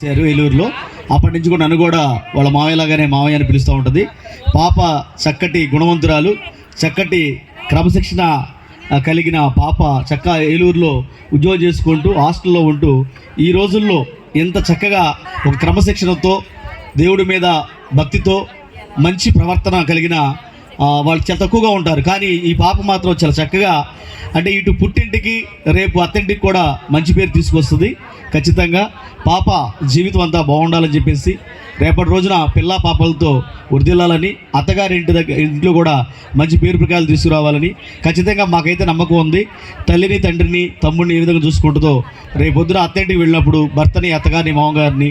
ఏలూరులో. అప్పటి నుంచి కూడా నన్ను కూడా వాళ్ళ మావయ్యలాగానే మావయ్య అని పిలుస్తూ ఉంటుంది. పాప చక్కటి గుణవంతురాలు, చక్కటి క్రమశిక్షణ కలిగిన పాప ఏలూరులో ఉద్యోగం చేసుకుంటూ హాస్టల్లో ఉంటూ ఈ రోజుల్లో ఎంత చక్కగా ఒక క్రమశిక్షణతో దేవుడి మీద భక్తితో మంచి ప్రవర్తన కలిగిన వాళ్ళు చాలా తక్కువగా ఉంటారు. కానీ ఈ పాప మాత్రం చాలా చక్కగా, అంటే ఇటు పుట్టింటికి రేపు అత్తింటికి కూడా మంచి పేరు తీసుకొస్తుంది. ఖచ్చితంగా పాప జీవితం అంతా బాగుండాలని చెప్పేసి రేపటి రోజున పిల్ల పాపలతో వృద్ధిల్లాలని, అత్తగారి ఇంట్లో కూడా మంచి పేరు ప్రకారాలు తీసుకురావాలని ఖచ్చితంగా మాకైతే నమ్మకం ఉంది. తల్లిని తండ్రిని తమ్ముడిని ఏ విధంగా చూసుకుంటుందో రేపొద్దున అత్తింటికి వెళ్ళినప్పుడు భర్తని అత్తగారిని మామగారిని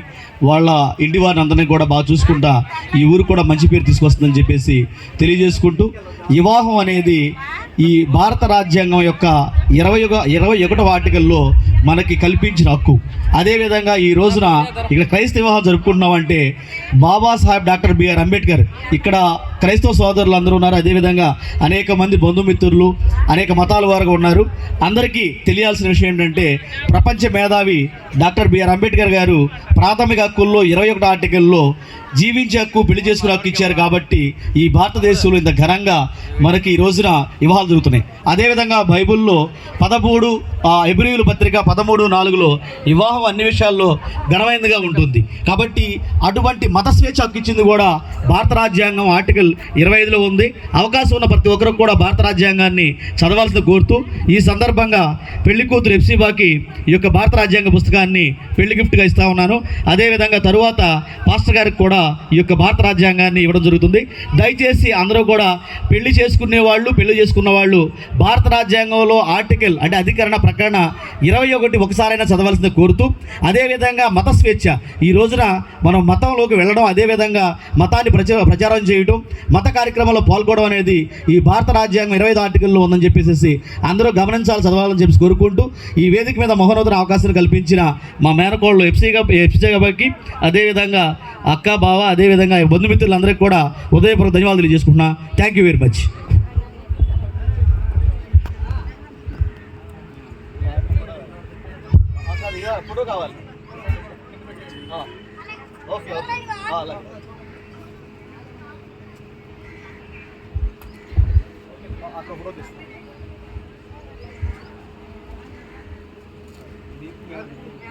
వాళ్ళ ఇంటి వారిని అందరినీ కూడా బాగా చూసుకుంటా ఈ ఊరు కూడా మంచి పేరు తీసుకొస్తుందని చెప్పేసి తెలియజేసుకుంటూ, వివాహం అనేది ఈ భారత రాజ్యాంగం యొక్క 21వ ఆర్టికల్లో మనకి కల్పించిన హక్కు. అదేవిధంగా ఈ రోజున ఇక్కడ క్రైస్తవ వివాహం జరుపుకుంటున్నామంటే బాబాసాహెబ్ డాక్టర్ బిఆర్ అంబేద్కర్ ఇక్కడ క్రైస్తవ సోదరులు అందరూ ఉన్నారు. అదేవిధంగా అనేక మంది బంధుమిత్రులు అనేక మతాల వారు ఉన్నారు. అందరికీ తెలియాల్సిన విషయం ఏంటంటే ప్రపంచ మేధావి డాక్టర్ బిఆర్ అంబేద్కర్ గారు ప్రాథమిక హక్కుల్లో 21వ ఆర్టికల్లో జీవించే హక్కు, పెళ్లి చేసుకునే హక్కు ఇచ్చారు. కాబట్టి ఈ భారతదేశంలో ఇంత ఘనంగా మనకి ఈ రోజున వివాహాలు జరుగుతున్నాయి. అదేవిధంగా బైబిల్లో 13 హెబ్రీయుల పత్రిక 13:4లో వివాహం అన్ని విషయాల్లో ఘనమైనదిగా ఉంటుంది. కాబట్టి అటువంటి మత స్వేచ్ఛ హక్కు ఇచ్చింది కూడా భారత రాజ్యాంగం ఆర్టికల్ 25లో ఉంది. అవకాశం ఉన్న ప్రతి ఒక్కరు కూడా భారత రాజ్యాంగాన్ని చదవాల్సిన కోరుతూ ఈ సందర్భంగా పెళ్లి కూతురు ఎఫ్సీబాకి ఈ యొక్క భారత రాజ్యాంగ పుస్తకాన్ని పెళ్లి గిఫ్ట్గా ఇస్తా ఉన్నాను. అదేవిధంగా తరువాత పాస్టర్ గారికి కూడా ఈ యొక్క భారత రాజ్యాంగాన్ని ఇవ్వడం జరుగుతుంది. దయచేసి అందరూ కూడా పెళ్లి చేసుకున్న వాళ్ళు భారత రాజ్యాంగంలో ఆర్టికల్ అంటే అధికరణ ప్రకరణ 21 ఒకసారైనా చదవాల్సింది కోరుతూ, అదేవిధంగా మత స్వేచ్ఛ ఈ రోజున మనం మతంలోకి వెళ్ళడం, అదేవిధంగా మతాన్ని ప్రచారం చేయడం, మత కార్యక్రమంలో పాల్గొనడం అనేది ఈ భారత రాజ్యాంగం 25 ఆర్టికల్లో ఉందని చెప్పేసి అందరూ గమనించాలి, చదవాలని చెప్పి కోరుకుంటూ ఈ వేదిక మీద మహోన్నత అవకాశాన్ని కల్పించిన మా మేనకోళ్ళు ఎఫ్సీగాకి అదేవిధంగా అక్క బావ అదేవిధంగా బంధుమిత్రులందరికీ కూడా ఉదయపూర్వక ధన్యవాదాలు తెలియజేసుకుంటున్నా. Thank you very much. Photo కావాలి. ఓకే అక్కడ ఫోటో తీస్తాను.